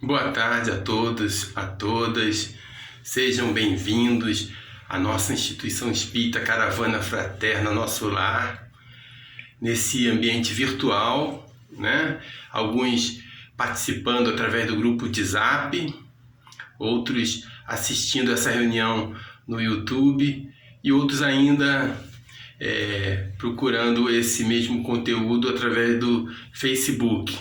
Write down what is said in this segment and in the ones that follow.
Boa tarde a todos, a todas. Sejam bem-vindos à nossa instituição espírita Caravana Fraterna, nosso lar, nesse ambiente virtual, né? Alguns participando através do grupo de Zap, outros assistindo essa reunião no YouTube e outros ainda procurando esse mesmo conteúdo através do Facebook,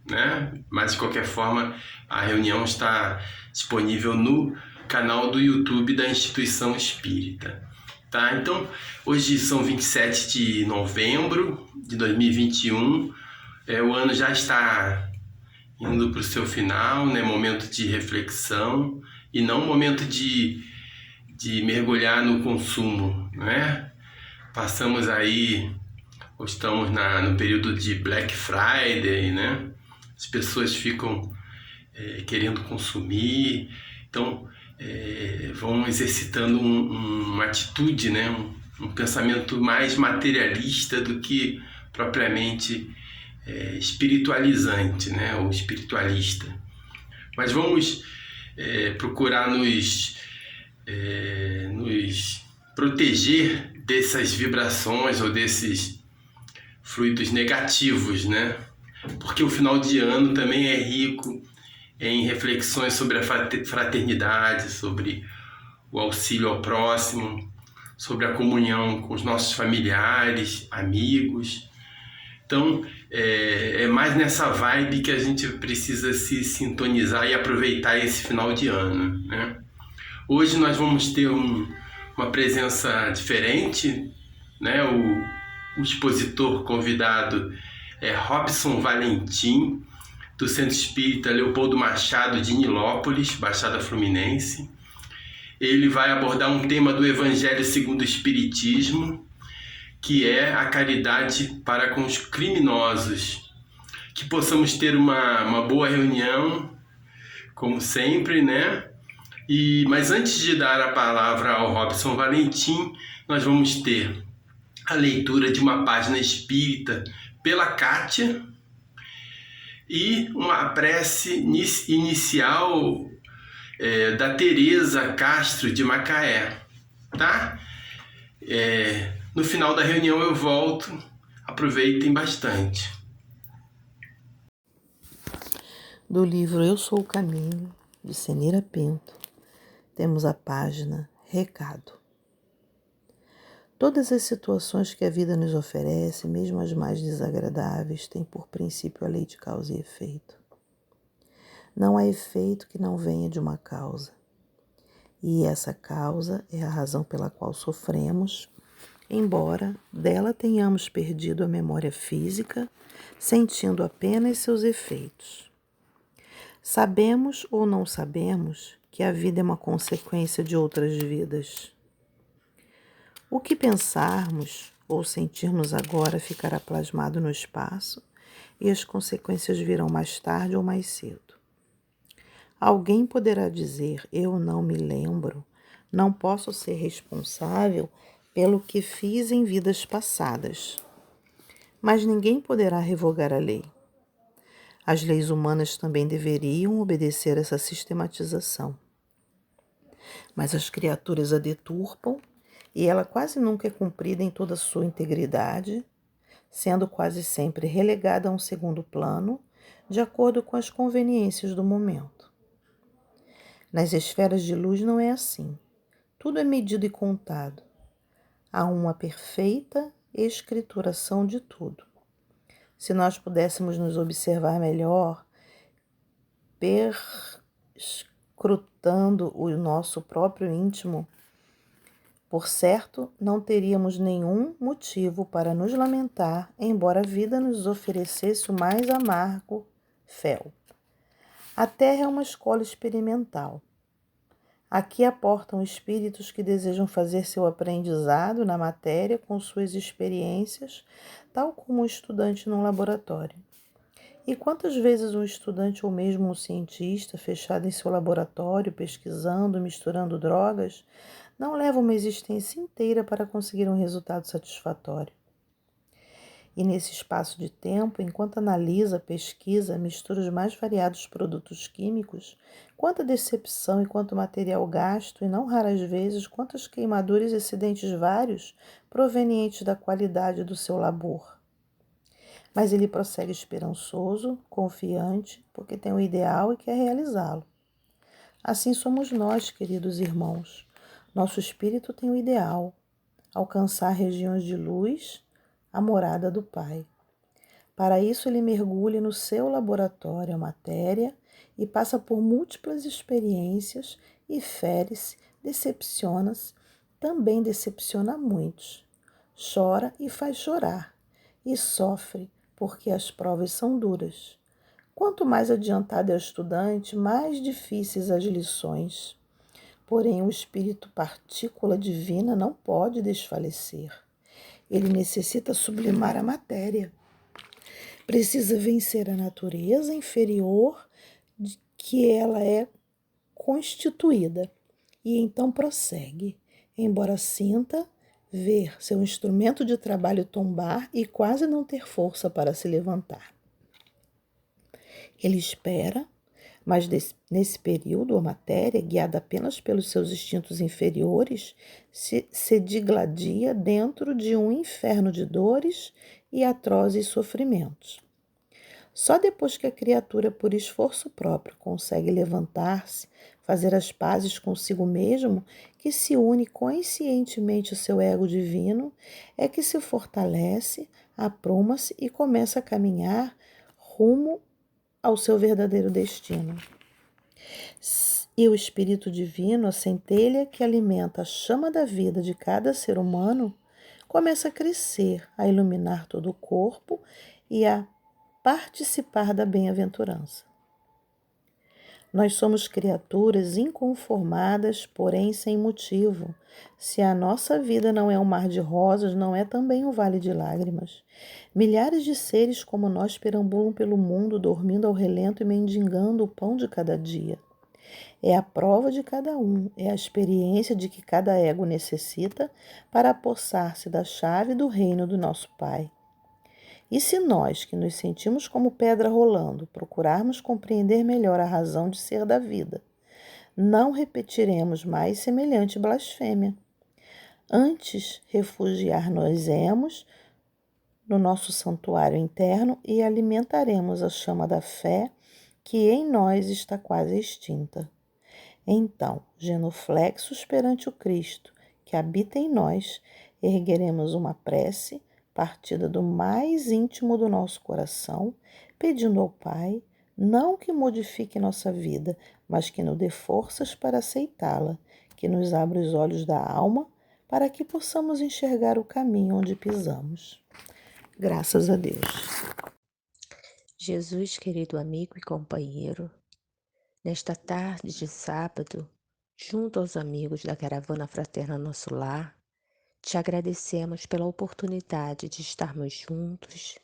né? Mas de qualquer forma, a reunião está disponível no canal do YouTube da Instituição Espírita. Tá? Então, hoje são 27 de novembro de 2021, o ano já está indo para o seu final, né? Momento de reflexão e não momento de mergulhar no consumo, né? Passamos aí, ou estamos no período de Black Friday, né? As pessoas ficam querendo consumir, então vão exercitando uma atitude, né? Um pensamento mais materialista do que propriamente espiritualizante, né? Ou espiritualista. Mas vamos procurar nos proteger dessas vibrações ou desses fluidos negativos, né? Porque o final de ano também é rico em reflexões sobre a fraternidade, sobre o auxílio ao próximo, sobre a comunhão com os nossos familiares, amigos. Então, é mais nessa vibe que a gente precisa se sintonizar e aproveitar esse final de ano, né? Hoje nós vamos ter uma presença diferente, né? O expositor convidado é Robson Valentim, do Centro Espírita Leopoldo Machado de Nilópolis, Baixada Fluminense. Ele vai abordar um tema do Evangelho segundo o Espiritismo, que é a caridade para com os criminosos. Que possamos ter uma boa reunião, como sempre, né? Mas antes de dar a palavra ao Robson Valentim, nós vamos ter a leitura de uma página espírita pela Kátia e uma prece inicial da Tereza Castro de Macaé, tá? No final da reunião eu volto, aproveitem bastante. Do livro Eu Sou o Caminho, de Senira Pinto, temos a página Recado. Todas as situações que a vida nos oferece, mesmo as mais desagradáveis, têm por princípio a lei de causa e efeito. Não há efeito que não venha de uma causa. E essa causa é a razão pela qual sofremos, embora dela tenhamos perdido a memória física, sentindo apenas seus efeitos. Sabemos ou não sabemos que a vida é uma consequência de outras vidas. O que pensarmos ou sentirmos agora ficará plasmado no espaço e as consequências virão mais tarde ou mais cedo. Alguém poderá dizer, eu não me lembro, não posso ser responsável pelo que fiz em vidas passadas. Mas ninguém poderá revogar a lei. As leis humanas também deveriam obedecer essa sistematização. Mas as criaturas a deturpam e ela quase nunca é cumprida em toda a sua integridade, sendo quase sempre relegada a um segundo plano, de acordo com as conveniências do momento. Nas esferas de luz não é assim. Tudo é medido e contado. Há uma perfeita escrituração de tudo. Se nós pudéssemos nos observar melhor, perscrutando o nosso próprio íntimo, por certo, não teríamos nenhum motivo para nos lamentar, embora a vida nos oferecesse o mais amargo fel. A Terra é uma escola experimental. Aqui aportam espíritos que desejam fazer seu aprendizado na matéria com suas experiências, tal como um estudante num laboratório. E quantas vezes um estudante ou mesmo um cientista fechado em seu laboratório, pesquisando, misturando drogas, não leva uma existência inteira para conseguir um resultado satisfatório? E nesse espaço de tempo, enquanto analisa, pesquisa, mistura os mais variados produtos químicos, quanta decepção e quanto material gasto, e não raras vezes quantas queimaduras e acidentes vários provenientes da qualidade do seu labor. Mas ele prossegue esperançoso, confiante, porque tem um ideal e quer realizá-lo. Assim somos nós, queridos irmãos. Nosso espírito tem um ideal, alcançar regiões de luz, a morada do Pai. Para isso, ele mergulha no seu laboratório, a matéria, e passa por múltiplas experiências e fere-se, decepciona-se, também decepciona muitos. Chora e faz chorar, e sofre, porque as provas são duras. Quanto mais adiantado é o estudante, mais difíceis as lições. Porém, o espírito partícula divina não pode desfalecer. Ele necessita sublimar a matéria. Precisa vencer a natureza inferior de que ela é constituída. E então prossegue, embora sinta ver seu instrumento de trabalho tombar e quase não ter força para se levantar. Ele espera, mas nesse período a matéria, guiada apenas pelos seus instintos inferiores, se digladia dentro de um inferno de dores e atrozes sofrimentos. Só depois que a criatura, por esforço próprio, consegue levantar-se, fazer as pazes consigo mesmo, que se une conscientemente ao seu ego divino, é que se fortalece, apruma-se e começa a caminhar rumo ao seu verdadeiro destino. E o Espírito Divino, a centelha que alimenta a chama da vida de cada ser humano, começa a crescer, a iluminar todo o corpo e a participar da bem-aventurança. Nós somos criaturas inconformadas, porém sem motivo. Se a nossa vida não é um mar de rosas, não é também um vale de lágrimas. Milhares de seres como nós perambulam pelo mundo, dormindo ao relento e mendigando o pão de cada dia. É a prova de cada um, é a experiência de que cada ego necessita para apossar-se da chave do reino do nosso Pai. E se nós, que nos sentimos como pedra rolando, procurarmos compreender melhor a razão de ser da vida, não repetiremos mais semelhante blasfêmia. Antes, refugiar-nos-emos no nosso santuário interno e alimentaremos a chama da fé que em nós está quase extinta. Então, genuflexos perante o Cristo que habita em nós, ergueremos uma prece partida do mais íntimo do nosso coração, pedindo ao Pai não que modifique nossa vida, mas que nos dê forças para aceitá-la, que nos abra os olhos da alma para que possamos enxergar o caminho onde pisamos. Graças a Deus. Jesus, querido amigo e companheiro, nesta tarde de sábado, junto aos amigos da Caravana Fraterna Nosso Lar, te agradecemos pela oportunidade de estarmos juntos,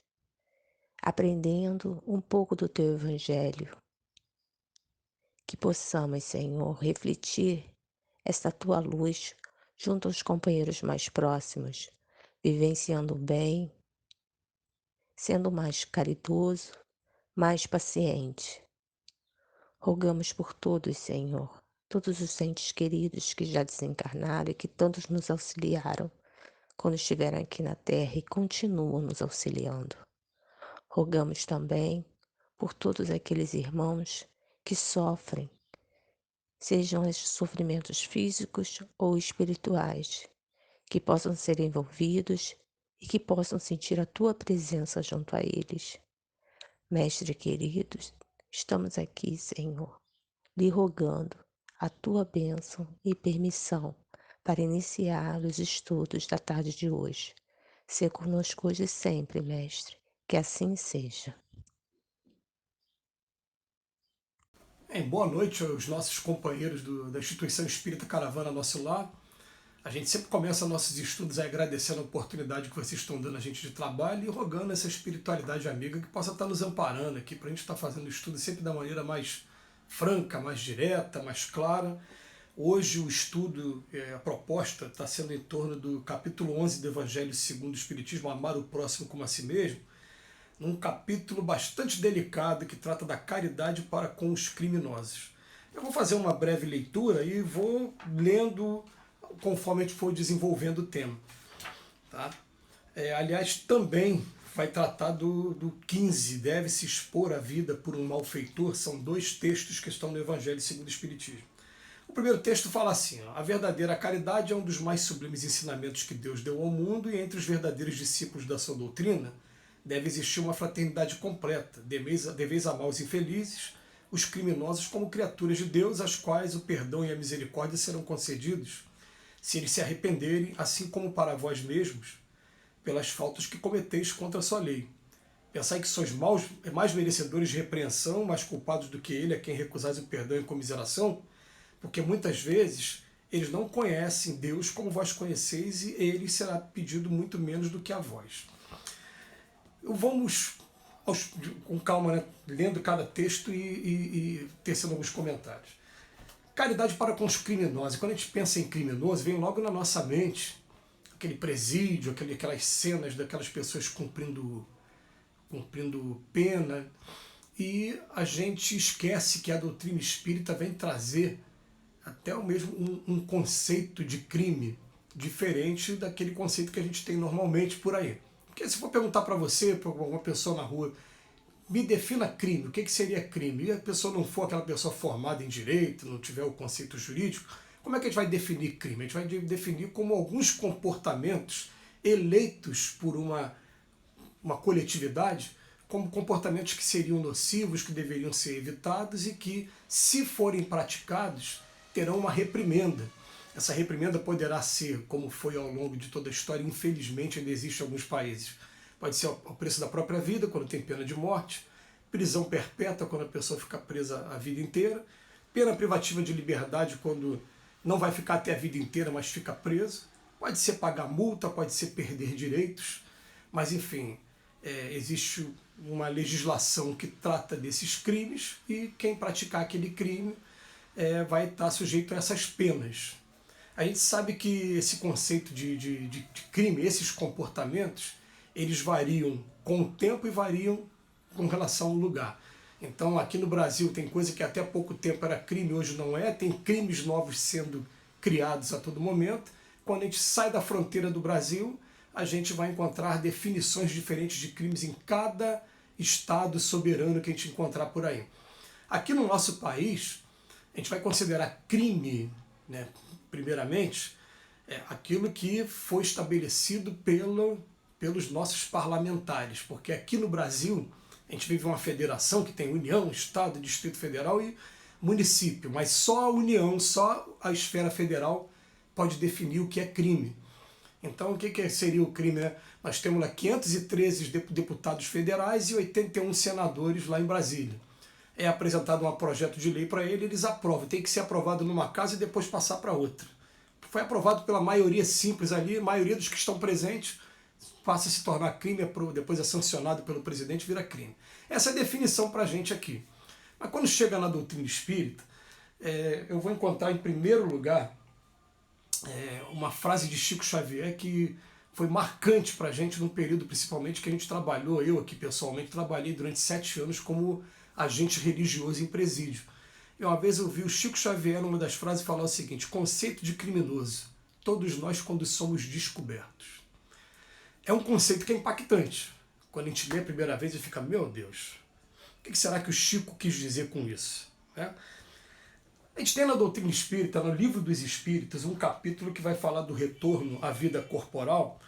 aprendendo um pouco do teu Evangelho. Que possamos, Senhor, refletir esta tua luz junto aos companheiros mais próximos, vivenciando o bem, sendo mais caridoso, mais paciente. Rogamos por todos, Senhor, todos os entes queridos que já desencarnaram e que tantos nos auxiliaram quando estiveram aqui na Terra e continuam nos auxiliando. Rogamos também por todos aqueles irmãos que sofrem, sejam estes sofrimentos físicos ou espirituais, que possam ser envolvidos e que possam sentir a tua presença junto a eles. Mestre queridos, estamos aqui, Senhor, lhe rogando a tua bênção e permissão para iniciar os estudos da tarde de hoje. Sê conosco hoje e sempre, Mestre, que assim seja. Boa noite aos nossos companheiros da Instituição Espírita Caravana Nosso Lar. A gente sempre começa nossos estudos agradecendo a oportunidade que vocês estão dando a gente de trabalho e rogando essa espiritualidade amiga que possa estar nos amparando aqui para a gente estar fazendo o estudo sempre da maneira mais franca, mais direta, mais clara, Hoje o estudo, a proposta está sendo em torno do capítulo 11 do Evangelho segundo o Espiritismo, Amar o Próximo como a Si Mesmo, num capítulo bastante delicado que trata da caridade para com os criminosos. Eu vou fazer uma breve leitura e vou lendo conforme a gente for desenvolvendo o tema. Tá? Aliás, também vai tratar do 15, deve-se expor a vida por um malfeitor. São 2 textos que estão no Evangelho segundo o Espiritismo. O primeiro texto fala assim: a verdadeira caridade é um dos mais sublimes ensinamentos que Deus deu ao mundo, e entre os verdadeiros discípulos da sua doutrina deve existir uma fraternidade completa. Deveis amar os infelizes, os criminosos, como criaturas de Deus, às quais o perdão e a misericórdia serão concedidos, se eles se arrependerem, assim como para vós mesmos, pelas faltas que cometeis contra a sua lei. Pensai que sois mais merecedores de repreensão, mais culpados do que ele, a quem recusais o perdão e comiseração, porque muitas vezes eles não conhecem Deus como vós conheceis, e ele será pedido muito menos do que a vós. Vamos com calma, né, lendo cada texto e tecendo alguns comentários. Caridade para com os criminosos. Quando a gente pensa em criminoso, vem logo na nossa mente aquele presídio, aquelas cenas daquelas pessoas cumprindo pena, e a gente esquece que a doutrina espírita vem trazer até o mesmo um conceito de crime diferente daquele conceito que a gente tem normalmente por aí. Porque se for perguntar para você, para alguma pessoa na rua, me defina crime, o que seria crime? E a pessoa não for aquela pessoa formada em direito, não tiver o conceito jurídico, como é que a gente vai definir crime? A gente vai definir como alguns comportamentos eleitos por uma coletividade, como comportamentos que seriam nocivos, que deveriam ser evitados e que, se forem praticados, terão uma reprimenda. Essa reprimenda poderá ser, como foi ao longo de toda a história, infelizmente ainda existe em alguns países. Pode ser ao preço da própria vida, quando tem pena de morte, prisão perpétua, quando a pessoa fica presa a vida inteira, pena privativa de liberdade, quando não vai ficar até a vida inteira, mas fica preso. Pode ser pagar multa, pode ser perder direitos, mas enfim, existe uma legislação que trata desses crimes, e quem praticar aquele crime vai estar sujeito a essas penas. A gente sabe que esse conceito de crime, esses comportamentos, eles variam com o tempo e variam com relação ao lugar. Então, aqui no Brasil tem coisa que até pouco tempo era crime, hoje não é. Tem crimes novos sendo criados a todo momento. Quando a gente sai da fronteira do Brasil, a gente vai encontrar definições diferentes de crimes em cada estado soberano que a gente encontrar por aí. Aqui no nosso país, a gente vai considerar crime, né, primeiramente, aquilo que foi estabelecido pelos nossos parlamentares, porque aqui no Brasil a gente vive uma federação que tem União, Estado, Distrito Federal e município, mas só a União, só a esfera federal pode definir o que é crime. Então, o que seria o crime? Né? Nós temos lá 513 deputados federais e 81 senadores lá em Brasília. É apresentado um projeto de lei para eles aprovam. Tem que ser aprovado numa casa e depois passar para outra. Foi aprovado pela maioria simples ali, a maioria dos que estão presentes passa a se tornar crime, depois é sancionado pelo presidente, vira crime. Essa é a definição para a gente aqui. Mas quando chega na doutrina espírita, eu vou encontrar em primeiro lugar uma frase de Chico Xavier que foi marcante para a gente num período principalmente que a gente trabalhou, eu aqui pessoalmente trabalhei durante 7 anos como agente religioso em presídio. E uma vez eu vi o Chico Xavier, numa das frases, falar o seguinte: conceito de criminoso, todos nós quando somos descobertos. É um conceito que é impactante. Quando a gente lê a primeira vez, a gente fica, meu Deus, o que será que o Chico quis dizer com isso? A gente tem na doutrina espírita, no Livro dos Espíritos, um capítulo que vai falar do retorno à vida corporal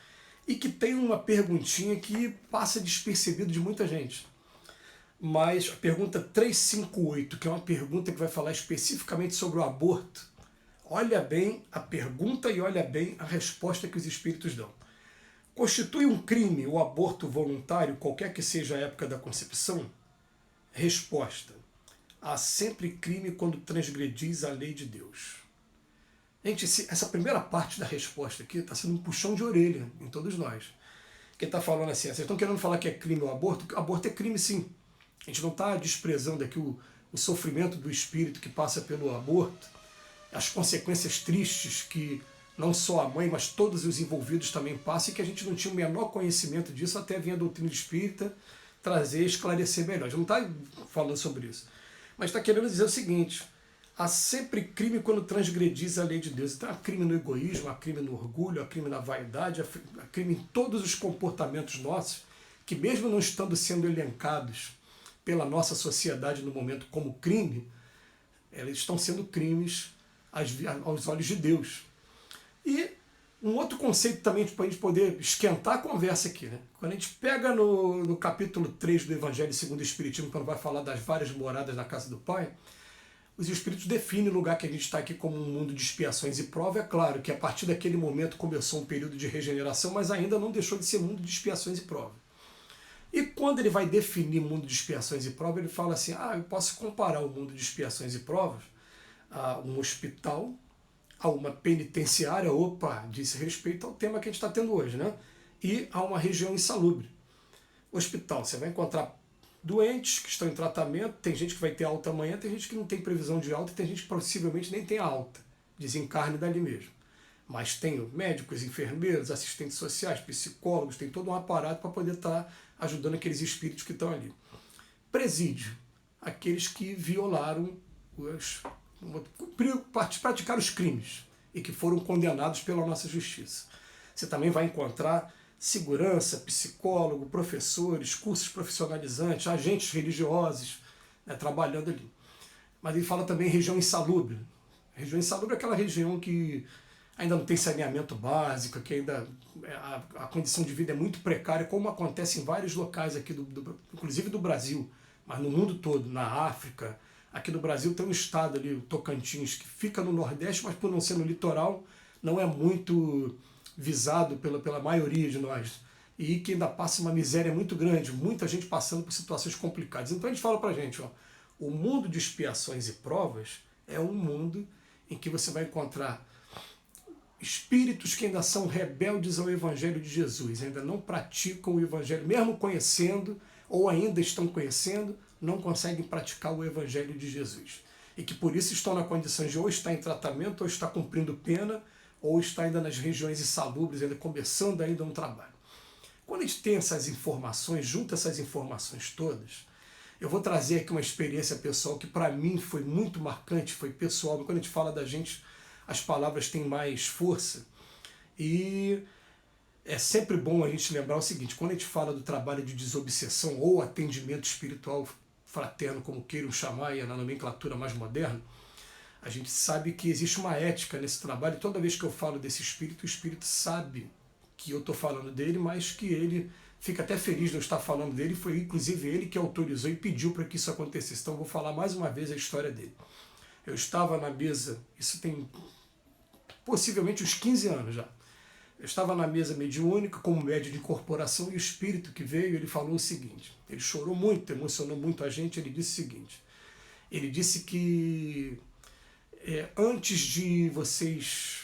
e que tem uma perguntinha que passa despercebido de muita gente. Mas a pergunta 358, que é uma pergunta que vai falar especificamente sobre o aborto, olha bem a pergunta e olha bem a resposta que os espíritos dão. Constitui um crime o aborto voluntário, qualquer que seja a época da concepção? Resposta: há sempre crime quando transgredis a lei de Deus. Gente, essa primeira parte da resposta aqui está sendo um puxão de orelha em todos nós. Quem está falando assim, vocês estão querendo falar que é crime o aborto? Aborto é crime sim. A gente não está desprezando aqui o sofrimento do espírito que passa pelo aborto. as consequências tristes que não só a mãe, mas todos os envolvidos também passam, e que a gente não tinha o menor conhecimento disso até vir a doutrina espírita trazer, esclarecer melhor. A gente não está falando sobre isso, mas está querendo dizer o seguinte: há sempre crime quando transgredis a lei de Deus. Então há crime no egoísmo, há crime no orgulho, há crime na vaidade, há crime em todos os comportamentos nossos, que mesmo não estando sendo elencados pela nossa sociedade no momento como crime, eles estão sendo crimes aos olhos de Deus. E um outro conceito também para a gente poder esquentar a conversa aqui, né? Quando a gente pega no capítulo 3 do Evangelho segundo o Espiritismo, quando vai falar das várias moradas na casa do Pai, os Espíritos definem o lugar que a gente está aqui como um mundo de expiações e prova. É claro que a partir daquele momento começou um período de regeneração, mas ainda não deixou de ser mundo de expiações e prova. E quando ele vai definir mundo de expiações e prova, ele fala assim: eu posso comparar o mundo de expiações e provas a um hospital, a uma penitenciária, diz respeito ao tema que a gente está tendo hoje, né? E a uma região insalubre. Hospital, você vai encontrar doentes que estão em tratamento, tem gente que vai ter alta amanhã, tem gente que não tem previsão de alta, tem gente que possivelmente nem tem alta, desencarne dali mesmo. Mas tem médicos, enfermeiros, assistentes sociais, psicólogos, tem todo um aparato para poder estar ajudando aqueles espíritos que estão ali. Presídio, aqueles que violaram, praticaram os crimes e que foram condenados pela nossa justiça. Você também vai encontrar segurança, psicólogo, professores, cursos profissionalizantes, agentes religiosos, né, trabalhando ali. Mas ele fala também região insalubre. Região insalubre é aquela região que ainda não tem saneamento básico, que ainda a condição de vida é muito precária, como acontece em vários locais aqui, inclusive do Brasil, mas no mundo todo, na África. Aqui no Brasil tem um estado ali, o Tocantins, que fica no Nordeste, mas por não ser no litoral, não é muito visado pela maioria de nós. E que ainda passa uma miséria muito grande, muita gente passando por situações complicadas. Então a gente fala pra gente, o mundo de expiações e provas é um mundo em que você vai encontrar espíritos que ainda são rebeldes ao Evangelho de Jesus, ainda não praticam o Evangelho, mesmo conhecendo, ou ainda estão conhecendo, não conseguem praticar o Evangelho de Jesus. E que por isso estão na condição de ou estar em tratamento, ou estar cumprindo pena, ou estar ainda nas regiões insalubres, ainda começando ainda um trabalho. Quando a gente tem essas informações, junta essas informações todas, eu vou trazer aqui uma experiência pessoal que para mim foi muito marcante, foi pessoal. Quando a gente fala da gente, as palavras têm mais força. E é sempre bom a gente lembrar o seguinte: quando a gente fala do trabalho de desobsessão ou atendimento espiritual fraterno, como queiram chamar, na nomenclatura mais moderna, a gente sabe que existe uma ética nesse trabalho. Toda vez que eu falo desse espírito, o espírito sabe que eu estou falando dele, mas que ele fica até feliz de eu estar falando dele. Foi inclusive ele que autorizou e pediu para que isso acontecesse. Então eu vou falar mais uma vez a história dele. Eu estava na mesa, isso tem possivelmente uns 15 anos já. Eu estava na mesa mediúnica como médium de incorporação, e o espírito que veio, ele falou o seguinte: ele chorou muito, emocionou muito a gente. Ele disse o seguinte: ele disse que antes de vocês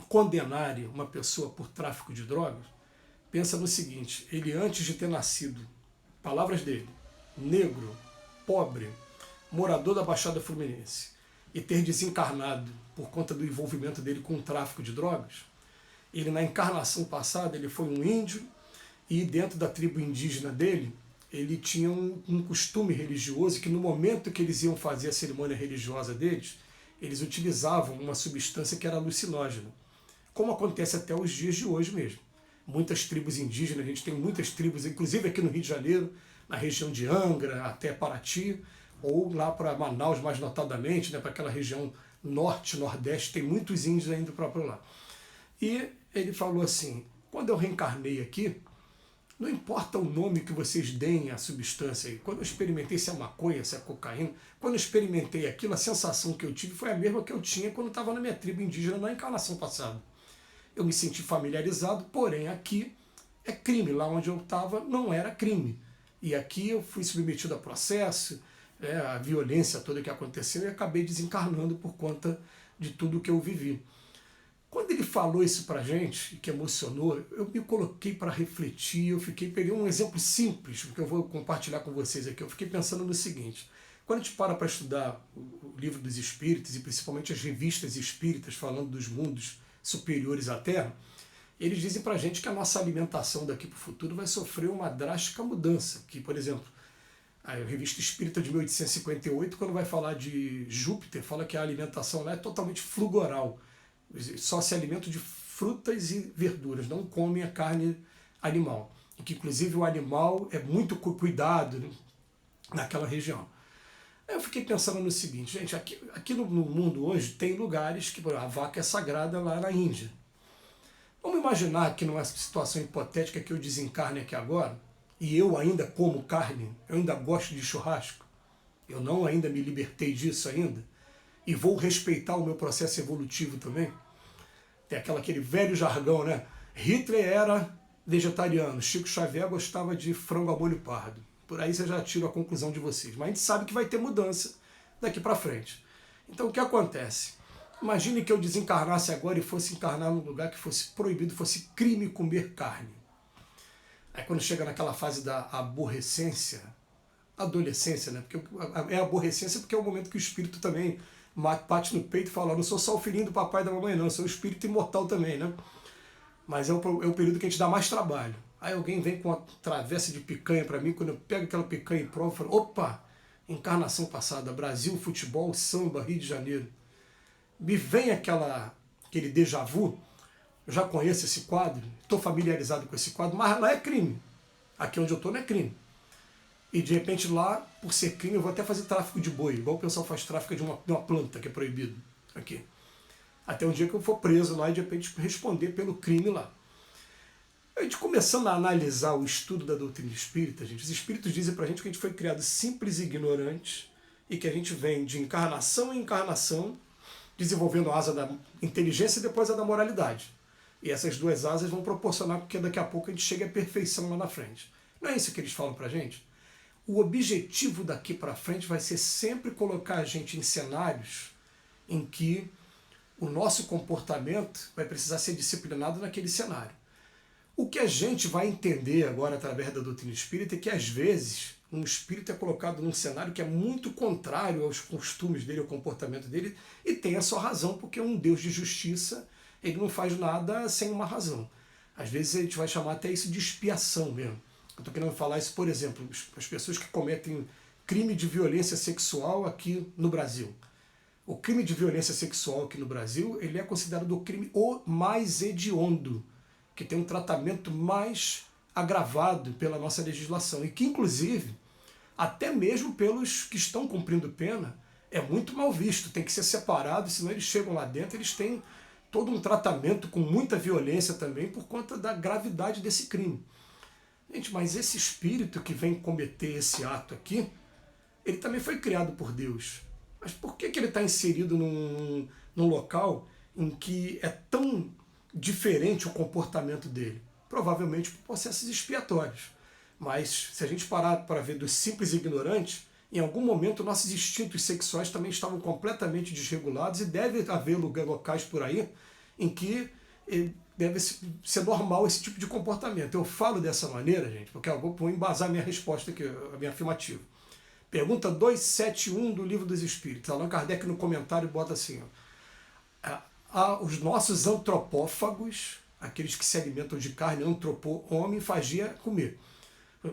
condenarem uma pessoa por tráfico de drogas, pensa no seguinte: ele, antes de ter nascido, palavras dele, negro, pobre, morador da Baixada Fluminense, e ter desencarnado por conta do envolvimento dele com o tráfico de drogas, ele, na encarnação passada, ele foi um índio, e dentro da tribo indígena dele, ele tinha um costume religioso que no momento que eles iam fazer a cerimônia religiosa deles, eles utilizavam uma substância que era alucinógena, como acontece até os dias de hoje mesmo. Muitas tribos indígenas, a gente tem muitas tribos, inclusive aqui no Rio de Janeiro, na região de Angra, até Paraty, ou lá para Manaus, mais notadamente, né, para aquela região norte, nordeste, tem muitos índios ainda próprio lá. E ele falou assim: quando eu reencarnei aqui, não importa o nome que vocês deem à substância aí. Quando eu experimentei se é maconha, se é cocaína, quando eu experimentei aquilo, a sensação que eu tive foi a mesma que eu tinha quando estava na minha tribo indígena na encarnação passada. Eu me senti familiarizado, porém aqui é crime. Lá onde eu estava não era crime. E aqui eu fui submetido a processo, a violência toda que aconteceu, e acabei desencarnando por conta de tudo que eu vivi. Quando ele falou isso pra gente, que emocionou, eu me coloquei para refletir, peguei um exemplo simples, que eu vou compartilhar com vocês aqui. Eu fiquei pensando no seguinte: Quando a gente para estudar o livro dos espíritos, e principalmente as revistas espíritas falando dos mundos superiores à Terra, eles dizem para a gente que a nossa alimentação daqui para o futuro vai sofrer uma drástica mudança. Que, por exemplo, a revista Espírita de 1858, quando vai falar de Júpiter, fala que a alimentação lá é totalmente frugoral. Só se alimenta de frutas e verduras, não come a carne animal. E que, inclusive, o animal é muito cuidado, né, naquela região. Aí eu fiquei pensando no seguinte, gente, aqui no mundo hoje tem lugares que a vaca é sagrada lá na Índia. Vamos imaginar que numa situação hipotética que eu desencarne aqui agora, e eu ainda como carne, eu ainda gosto de churrasco, eu não ainda me libertei disso ainda, e vou respeitar o meu processo evolutivo também. Tem aquele velho jargão, né? Hitler era vegetariano, Chico Xavier gostava de frango a molho pardo. Por aí você já tira a conclusão de vocês. Mas a gente sabe que vai ter mudança daqui para frente. Então o que acontece? Imagine que eu desencarnasse agora e fosse encarnar num lugar que fosse proibido, fosse crime comer carne. Aí quando chega naquela fase da aborrecência, adolescência, né? Porque é aborrecência porque é o momento que o espírito também bate no peito e fala, não sou só o filhinho do papai e da mamãe não, sou o espírito imortal também, né? Mas é o período que a gente dá mais trabalho. Aí alguém vem com uma travessa de picanha para mim, quando eu pego aquela picanha e provo, eu falo, opa, encarnação passada, Brasil, futebol, samba, Rio de Janeiro. Me vem aquele déjà vu, eu já conheço esse quadro, estou familiarizado com esse quadro, mas lá é crime. Aqui onde eu estou não é crime. E de repente lá, por ser crime, eu vou até fazer tráfico de boi, igual o pessoal faz tráfico de uma planta, que é proibido aqui. Até um dia que eu for preso lá e de repente responder pelo crime lá. A gente começando a analisar o estudo da doutrina espírita, gente, os espíritos dizem pra gente que a gente foi criado simples e ignorante e que a gente vem de encarnação em encarnação desenvolvendo a asa da inteligência e depois a da moralidade. E essas duas asas vão proporcionar porque daqui a pouco a gente chegue à perfeição lá na frente. Não é isso que eles falam pra gente? O objetivo daqui para frente vai ser sempre colocar a gente em cenários em que o nosso comportamento vai precisar ser disciplinado naquele cenário. O que a gente vai entender agora através da doutrina espírita é que às vezes um espírito é colocado num cenário que é muito contrário aos costumes dele, ao comportamento dele, e tem a sua razão, porque um Deus de justiça, ele não faz nada sem uma razão. Às vezes a gente vai chamar até isso de expiação mesmo. Eu estou querendo falar isso, por exemplo, as pessoas que cometem crime de violência sexual aqui no Brasil. O crime de violência sexual aqui no Brasil, ele é considerado o crime o mais hediondo, que tem um tratamento mais agravado pela nossa legislação e que, inclusive, até mesmo pelos que estão cumprindo pena, é muito mal visto, tem que ser separado, senão eles chegam lá dentro, eles têm todo um tratamento com muita violência também por conta da gravidade desse crime. Gente, mas esse espírito que vem cometer esse ato aqui, ele também foi criado por Deus. Mas por que ele está inserido num local em que é tão diferente o comportamento dele? Provavelmente por processos expiatórios. Mas se a gente parar para ver dos simples ignorantes, em algum momento nossos instintos sexuais também estavam completamente desregulados e deve haver locais por aí em que deve ser normal esse tipo de comportamento. Eu falo dessa maneira, gente, porque eu vou embasar minha resposta aqui, a minha afirmativa. Pergunta 271 do Livro dos Espíritos. Allan Kardec no comentário bota assim, os nossos antropófagos, aqueles que se alimentam de carne, homem, fagia comer.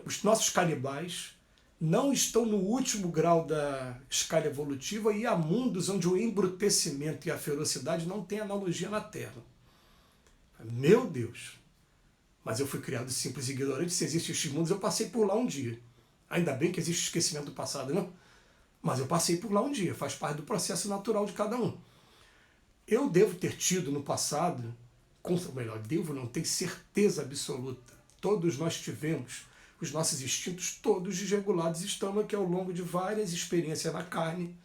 Os nossos canibais não estão no último grau da escala evolutiva e há mundos onde o embrutecimento e a ferocidade não têm analogia na Terra. Meu Deus! Mas eu fui criado simples e ignorante, se existem estes mundos, eu passei por lá um dia. Ainda bem que existe esquecimento do passado, não? Mas eu passei por lá um dia, faz parte do processo natural de cada um. Eu devo ter tido no passado, devo não ter certeza absoluta, todos nós tivemos os nossos instintos todos desregulados, estamos aqui ao longo de várias experiências na carne.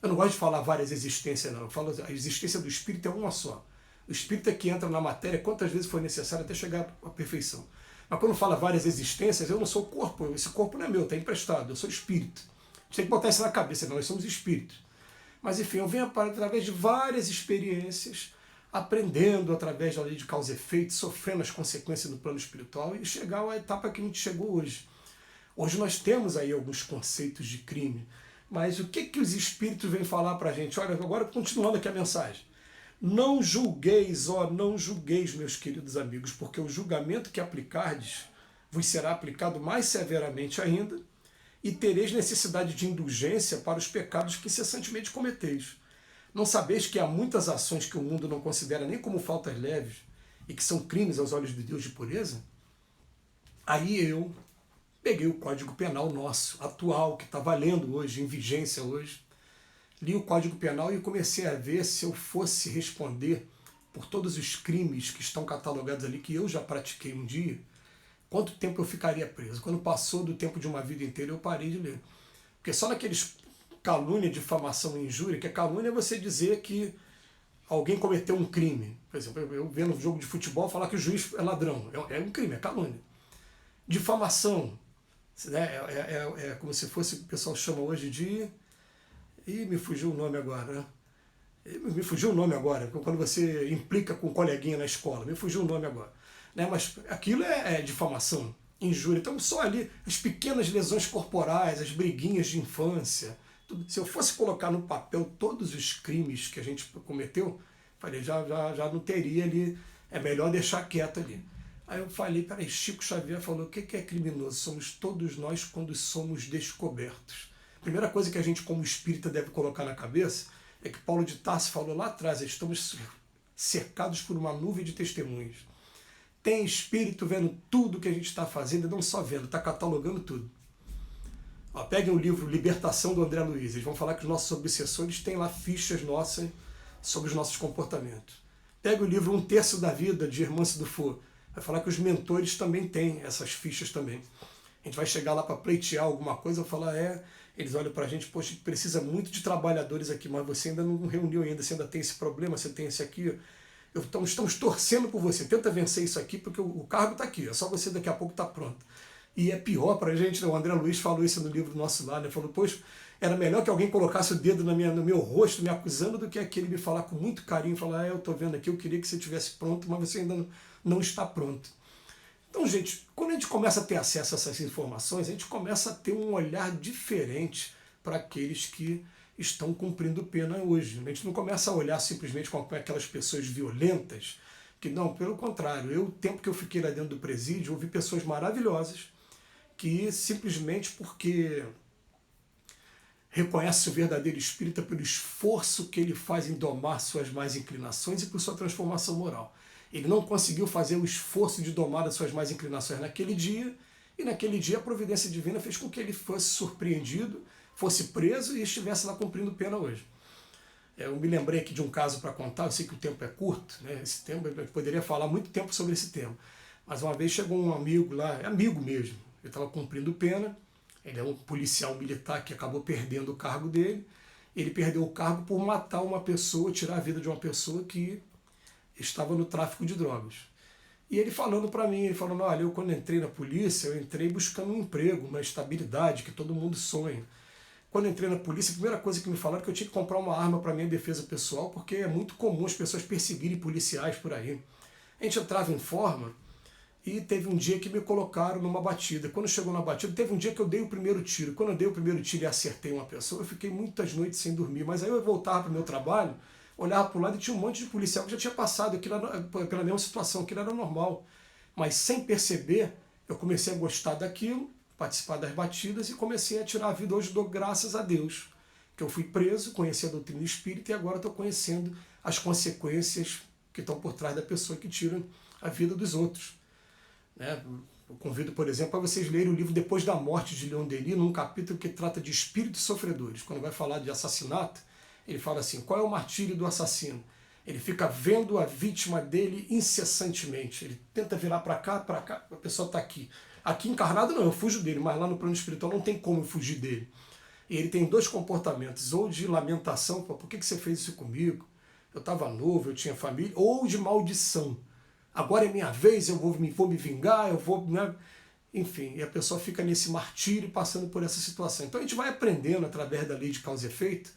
Eu não gosto de falar várias existências, não. Eu falo a existência do espírito é uma só. O espírito é que entra na matéria quantas vezes foi necessário até chegar à perfeição. Mas quando fala várias existências, eu não sou corpo, esse corpo não é meu, está emprestado, eu sou espírito. A gente tem que botar isso na cabeça, nós somos espíritos. Mas enfim, eu venho através de várias experiências, aprendendo através da lei de causa e efeito, sofrendo as consequências no plano espiritual e chegar à etapa que a gente chegou hoje. Hoje nós temos aí alguns conceitos de crime. Mas o que os espíritos vêm falar para a gente? Olha, agora continuando aqui a mensagem. Não julgueis, não julgueis, meus queridos amigos, porque o julgamento que aplicardes vos será aplicado mais severamente ainda, e tereis necessidade de indulgência para os pecados que incessantemente cometeis. Não sabeis que há muitas ações que o mundo não considera nem como faltas leves e que são crimes aos olhos de Deus de pureza? Aí eu peguei o Código Penal nosso, atual, que está valendo hoje, em vigência hoje, li o Código Penal e comecei a ver se eu fosse responder por todos os crimes que estão catalogados ali, que eu já pratiquei um dia, quanto tempo eu ficaria preso. Quando passou do tempo de uma vida inteira, eu parei de ler. Porque só naqueles calúnia, difamação e injúria, que a calúnia é você dizer que alguém cometeu um crime. Por exemplo, eu vendo um jogo de futebol falar que o juiz é ladrão. É um crime, é calúnia. Difamação, né? É como se fosse, o pessoal chama hoje de... Ih, me fugiu o nome agora, né? Me fugiu o nome agora, quando você implica com um coleguinha na escola, me fugiu o nome agora. Né? Mas aquilo é difamação, injúria. Então só ali as pequenas lesões corporais, as briguinhas de infância. Tudo. Se eu fosse colocar no papel todos os crimes que a gente cometeu, falei, já não teria ali, é melhor deixar quieto ali. Aí eu falei, peraí, Chico Xavier falou, o que é criminoso? Somos todos nós quando somos descobertos. A primeira coisa que a gente como espírita deve colocar na cabeça é que Paulo de Tarso falou lá atrás, estamos cercados por uma nuvem de testemunhas. Tem espírito vendo tudo que a gente está fazendo, e não só vendo, está catalogando tudo. Ó, peguem o livro Libertação do André Luiz, eles vão falar que os nossos obsessores têm lá fichas nossas sobre os nossos comportamentos. Pega o livro Um Terço da Vida, de Hermance Dufour, vai falar que os mentores também têm essas fichas também. A gente vai chegar lá para pleitear alguma coisa, vai falar, eles olham para a gente, poxa, precisa muito de trabalhadores aqui, mas você ainda não reuniu ainda, você ainda tem esse problema, você tem esse aqui. Então estamos torcendo por você, tenta vencer isso aqui, porque o cargo está aqui, é só você daqui a pouco estar pronto. E é pior para a gente, né? O André Luiz falou isso no livro nosso lá, né? Falou, poxa, era melhor que alguém colocasse o dedo no meu rosto, me acusando, do que aquele me falar com muito carinho, falar, eu estou vendo aqui, eu queria que você estivesse pronto, mas você ainda não está pronto. Então, gente, quando a gente começa a ter acesso a essas informações, a gente começa a ter um olhar diferente para aqueles que estão cumprindo pena hoje. A gente não começa a olhar simplesmente como aquelas pessoas violentas, que não, pelo contrário. O tempo que eu fiquei lá dentro do presídio, eu vi pessoas maravilhosas que simplesmente porque reconhece o verdadeiro espírita pelo esforço que ele faz em domar suas más inclinações e por sua transformação moral. Ele não conseguiu fazer o esforço de domar as suas más inclinações naquele dia, e naquele dia a providência divina fez com que ele fosse surpreendido, fosse preso e estivesse lá cumprindo pena hoje. Eu me lembrei aqui de um caso para contar, eu sei que o tempo é curto, né? Esse tempo, eu poderia falar muito tempo sobre esse tema, mas uma vez chegou um amigo lá, é amigo mesmo, ele estava cumprindo pena, ele é um policial militar que acabou perdendo o cargo dele, ele perdeu o cargo por matar uma pessoa, tirar a vida de uma pessoa que estava no tráfico de drogas. E ele falando para mim, ele falando, olha, eu quando entrei na polícia, eu entrei buscando um emprego, uma estabilidade, que todo mundo sonha. Quando eu entrei na polícia, a primeira coisa que me falaram é que eu tinha que comprar uma arma para minha defesa pessoal, porque é muito comum as pessoas perseguirem policiais por aí. A gente entrava em forma e teve um dia que me colocaram numa batida. Quando chegou na batida, teve um dia que eu dei o primeiro tiro. Quando eu dei o primeiro tiro e acertei uma pessoa, eu fiquei muitas noites sem dormir. Mas aí eu voltava para o meu trabalho, olhava para o lado e tinha um monte de policial que já tinha passado pela mesma situação, aquilo era normal. Mas sem perceber, eu comecei a gostar daquilo, participar das batidas e comecei a tirar a vida. Hoje dou graças a Deus que eu fui preso, conheci a doutrina espírita e agora estou conhecendo as consequências que estão por trás da pessoa que tira a vida dos outros. Né? Eu convido, por exemplo, para vocês lerem o livro Depois da Morte, de Leon Denis, num capítulo que trata de espíritos sofredores. Quando vai falar de assassinato, ele fala assim, qual é o martírio do assassino? Ele fica vendo a vítima dele incessantemente. Ele tenta virar para cá, a pessoa está aqui. Aqui encarnado não, eu fujo dele, mas lá no plano espiritual não tem como eu fugir dele. E ele tem dois comportamentos, ou de lamentação, por que você fez isso comigo? Eu estava novo, eu tinha família, ou de maldição. Agora é minha vez, eu vou me vingar, eu vou... Né? Enfim, e a pessoa fica nesse martírio passando por essa situação. Então a gente vai aprendendo, através da lei de causa e efeito,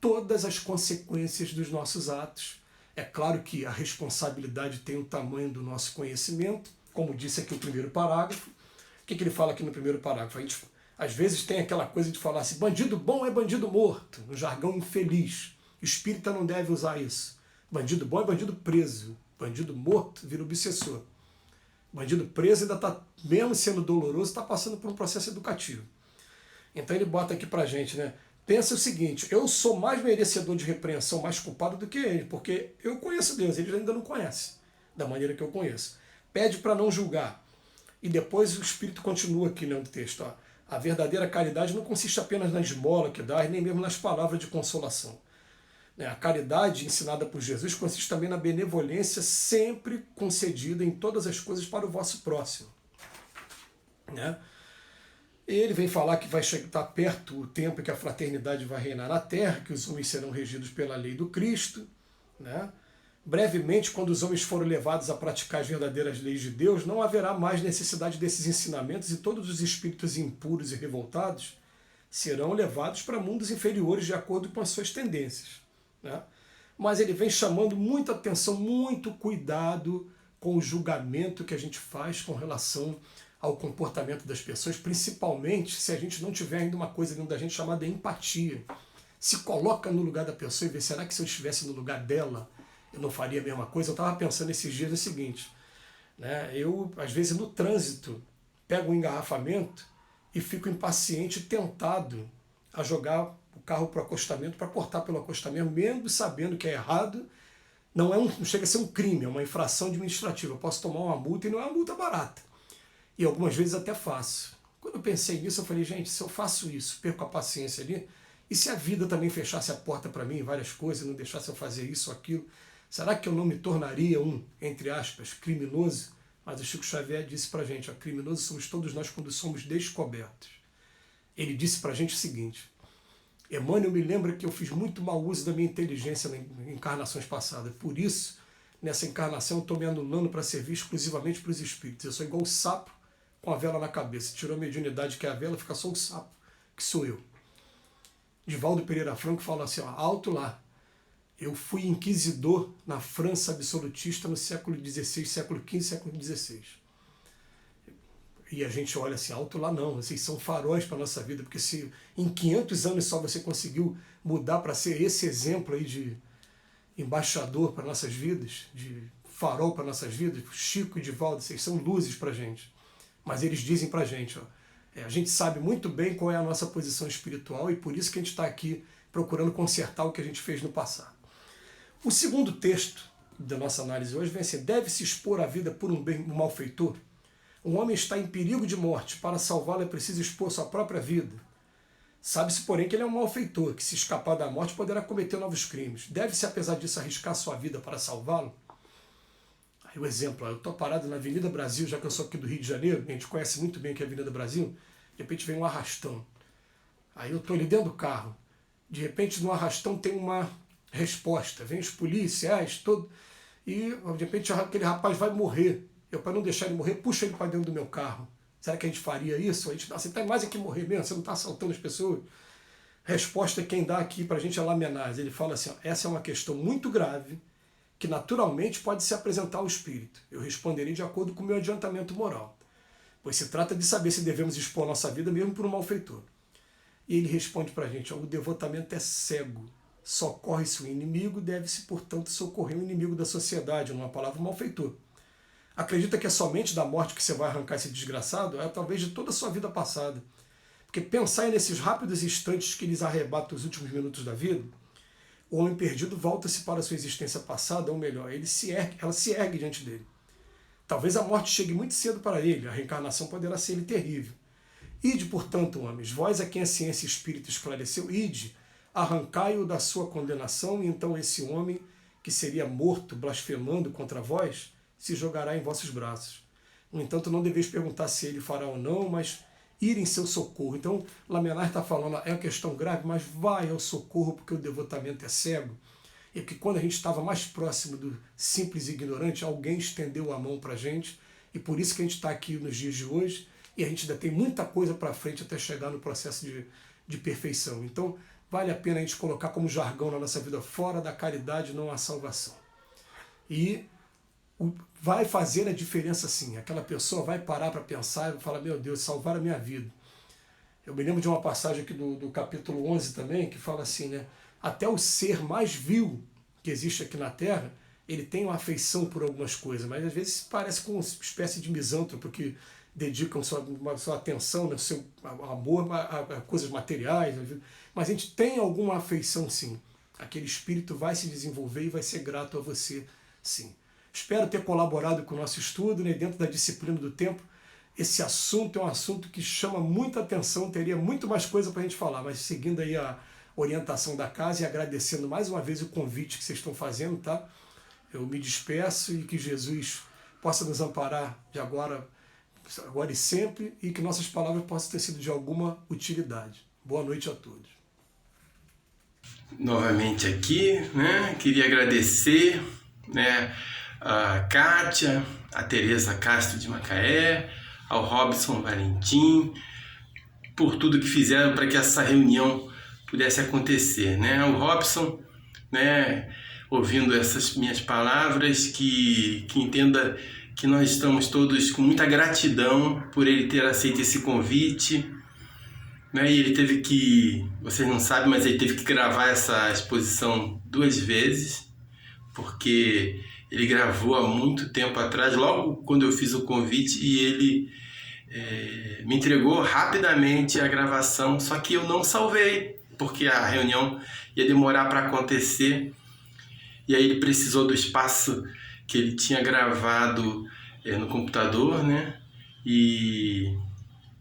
todas as consequências dos nossos atos. É claro que a responsabilidade tem o tamanho do nosso conhecimento, como disse aqui o primeiro parágrafo. O que ele fala aqui no primeiro parágrafo? Às vezes tem aquela coisa de falar assim, bandido bom é bandido morto, no jargão infeliz. Espírita não deve usar isso. Bandido bom é bandido preso. Bandido morto vira obsessor. Bandido preso ainda está, mesmo sendo doloroso, está passando por um processo educativo. Então ele bota aqui pra gente, né? Pensa o seguinte, eu sou mais merecedor de repreensão, mais culpado do que ele, porque eu conheço Deus, ele ainda não conhece, da maneira que eu conheço. Pede para não julgar. E depois o Espírito continua aqui lendo o texto. Ó. A verdadeira caridade não consiste apenas na esmola que dá, nem mesmo nas palavras de consolação. A caridade ensinada por Jesus consiste também na benevolência sempre concedida em todas as coisas para o vosso próximo. Né? Ele vem falar que vai estar perto o tempo em que a fraternidade vai reinar na terra, que os homens serão regidos pela lei do Cristo. Né? Brevemente, quando os homens forem levados a praticar as verdadeiras leis de Deus, não haverá mais necessidade desses ensinamentos e todos os espíritos impuros e revoltados serão levados para mundos inferiores de acordo com as suas tendências. Né? Mas ele vem chamando muita atenção, muito cuidado com o julgamento que a gente faz com relação ao comportamento das pessoas, principalmente se a gente não tiver ainda uma coisa dentro da gente chamada empatia. Se coloca no lugar da pessoa e vê, será que se eu estivesse no lugar dela, eu não faria a mesma coisa? Eu estava pensando esses dias o seguinte, né? Eu, às vezes, no trânsito, pego um engarrafamento e fico impaciente, tentado a jogar o carro para o acostamento, para cortar pelo acostamento, mesmo sabendo que é errado. Não chega a ser um crime, é uma infração administrativa. Eu posso tomar uma multa e não é uma multa barata. E algumas vezes até faço. Quando eu pensei nisso, eu falei, gente, se eu faço isso, perco a paciência ali, e se a vida também fechasse a porta para mim em várias coisas, não deixasse eu fazer isso ou aquilo, será que eu não me tornaria um, entre aspas, criminoso? Mas o Chico Xavier disse para a gente, criminosos somos todos nós quando somos descobertos. Ele disse para a gente o seguinte, Emmanuel me lembra que eu fiz muito mau uso da minha inteligência em encarnações passadas, por isso, nessa encarnação eu estou me anulando para servir exclusivamente para os espíritos. Eu sou igual o sapo com a vela na cabeça. Tirou a mediunidade que é a vela, fica só o sapo, que sou eu. Divaldo Pereira Franco fala assim, ó, alto lá. Eu fui inquisidor na França absolutista no século XVI, século XV, século XVI. E a gente olha assim, alto lá não, vocês são faróis para a nossa vida, porque se em 500 anos só você conseguiu mudar para ser esse exemplo aí de embaixador para nossas vidas, de farol para nossas vidas, Chico e Divaldo, vocês são luzes para a gente. Mas eles dizem para a gente, a gente sabe muito bem qual é a nossa posição espiritual e por isso que a gente está aqui procurando consertar o que a gente fez no passado. O segundo texto da nossa análise hoje vem assim, deve-se expor a vida por um malfeitor? Um homem está em perigo de morte, para salvá-lo é preciso expor sua própria vida. Sabe-se, porém, que ele é um malfeitor, que se escapar da morte poderá cometer novos crimes. Deve-se, apesar disso, arriscar sua vida para salvá-lo? Aí o exemplo, eu estou parado na Avenida Brasil, já que eu sou aqui do Rio de Janeiro, a gente conhece muito bem aqui a Avenida Brasil, de repente vem um arrastão. Aí eu estou ali dentro do carro, de repente no arrastão tem uma resposta, vem os policiais, e de repente aquele rapaz vai morrer. Eu, para não deixar ele morrer, puxo ele para dentro do meu carro. Será que a gente faria isso? A gente, você tem mais é que morrer mesmo, você não está assaltando as pessoas? Resposta quem dá aqui para a gente é Lamenaz. Ele fala assim, essa é uma questão muito grave, que naturalmente pode se apresentar ao espírito. Eu responderei de acordo com o meu adiantamento moral. Pois se trata de saber se devemos expor nossa vida mesmo por um malfeitor. E ele responde para a gente, o devotamento é cego. Socorre-se o inimigo, deve-se, portanto, socorrer o inimigo da sociedade, numa palavra, malfeitor. Acredita que é somente da morte que você vai arrancar esse desgraçado? É talvez de toda a sua vida passada. Porque pensar nesses rápidos instantes que lhes arrebatam os últimos minutos da vida, o homem perdido volta-se para a sua existência passada, ou melhor, ela se ergue diante dele. Talvez a morte chegue muito cedo para ele, a reencarnação poderá ser-lhe terrível. Ide, portanto, homens, vós a quem a ciência e espírito esclareceu, ide, arrancai-o da sua condenação, e então esse homem, que seria morto blasfemando contra vós, se jogará em vossos braços. No entanto, não deveis perguntar se ele fará ou não, mas ir em seu socorro. Então, Lamenar está falando, é uma questão grave, mas vai ao socorro, porque o devotamento é cego. E que quando a gente estava mais próximo do simples e ignorante, alguém estendeu a mão para a gente, e por isso que a gente está aqui nos dias de hoje, e a gente ainda tem muita coisa para frente até chegar no processo de perfeição. Então, vale a pena a gente colocar como jargão na nossa vida, fora da caridade não há salvação. E vai fazer a diferença sim. Aquela pessoa vai parar para pensar e vai falar, meu Deus, salvar a minha vida. Eu me lembro de uma passagem aqui do capítulo 11 também, que fala assim, né? Até o ser mais vil que existe aqui na Terra, ele tem uma afeição por algumas coisas, mas às vezes parece com uma espécie de misântropo que dedicam sua atenção, né, seu amor a coisas materiais, mas a gente tem alguma afeição sim. Aquele espírito vai se desenvolver e vai ser grato a você sim. Espero ter colaborado com o nosso estudo, né, dentro da disciplina do tempo. Esse assunto é um assunto que chama muita atenção, teria muito mais coisa para a gente falar, mas seguindo aí a orientação da casa e agradecendo mais uma vez o convite que vocês estão fazendo, tá? Eu me despeço e que Jesus possa nos amparar de agora e sempre, e que nossas palavras possam ter sido de alguma utilidade. Boa noite a todos. Novamente aqui, né? Queria agradecer, né, a Kátia, a Tereza Castro de Macaé, ao Robson Valentim, por tudo que fizeram para que essa reunião pudesse acontecer, né? O Robson, né, ouvindo essas minhas palavras, que entenda que nós estamos todos com muita gratidão por ele ter aceito esse convite, né? E ele teve que, vocês não sabem, mas ele teve que gravar essa exposição 2 vezes, porque ele gravou há muito tempo atrás, logo quando eu fiz o convite, e ele me entregou rapidamente a gravação, só que eu não salvei, porque a reunião ia demorar para acontecer, e aí ele precisou do espaço que ele tinha gravado no computador, né?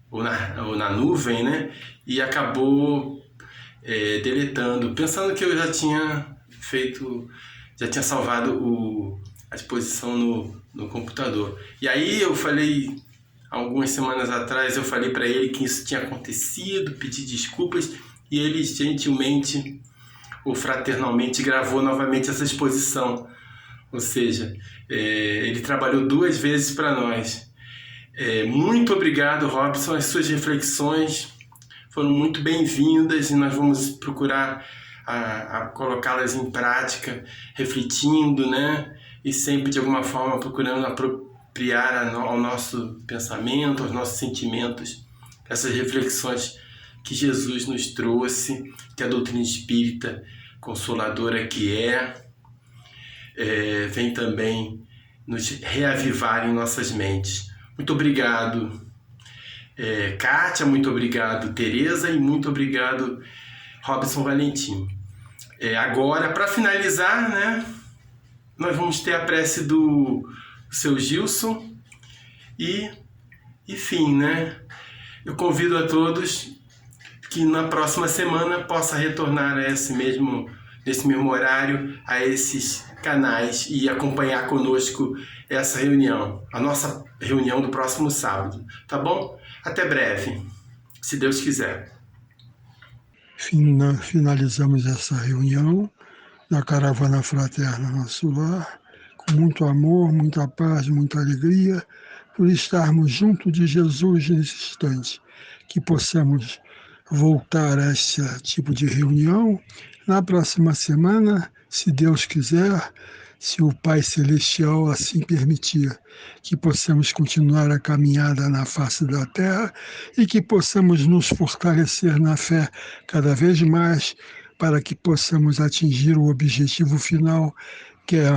Ou na nuvem, né? E acabou deletando, pensando que eu já tinha salvado a exposição no computador. E aí eu falei, algumas semanas atrás, eu falei para ele que isso tinha acontecido, pedi desculpas, e ele gentilmente ou fraternalmente gravou novamente essa exposição. Ou seja, ele trabalhou 2 vezes para nós. Muito obrigado, Robson. As suas reflexões foram muito bem-vindas e nós vamos procurar a colocá-las em prática, refletindo, né? E sempre, de alguma forma, procurando apropriar ao nosso pensamento, aos nossos sentimentos, essas reflexões que Jesus nos trouxe, que a doutrina espírita consoladora que vem também nos reavivar em nossas mentes. Muito obrigado, Kátia, muito obrigado, Tereza, e muito obrigado, Robson Valentim. Agora, para finalizar, né, nós vamos ter a prece do seu Gilson e fim, né? Eu convido a todos que na próxima semana possa retornar nesse mesmo horário a esses canais e acompanhar conosco essa reunião, a nossa reunião do próximo sábado, tá bom? Até breve, se Deus quiser. Finalizamos essa reunião da Caravana Fraterna Nosso Lar, com muito amor, muita paz, muita alegria, por estarmos junto de Jesus nesse instante, que possamos voltar a esse tipo de reunião na próxima semana, se Deus quiser, se o Pai Celestial assim permitir, que possamos continuar a caminhada na face da Terra e que possamos nos fortalecer na fé cada vez mais para que possamos atingir o objetivo final, que é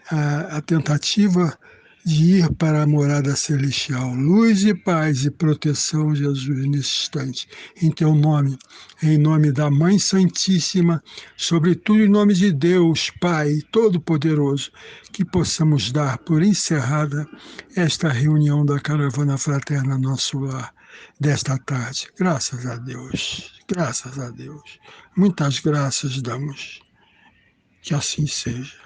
a tentativa de ir para a morada celestial. Luz e paz e proteção, Jesus, nesse instante. Em teu nome, em nome da Mãe Santíssima, sobretudo em nome de Deus, Pai Todo-Poderoso, que possamos dar por encerrada esta reunião da Caravana Fraterna Nosso Lar desta tarde. Graças a Deus, graças a Deus. Muitas graças damos. Que assim seja.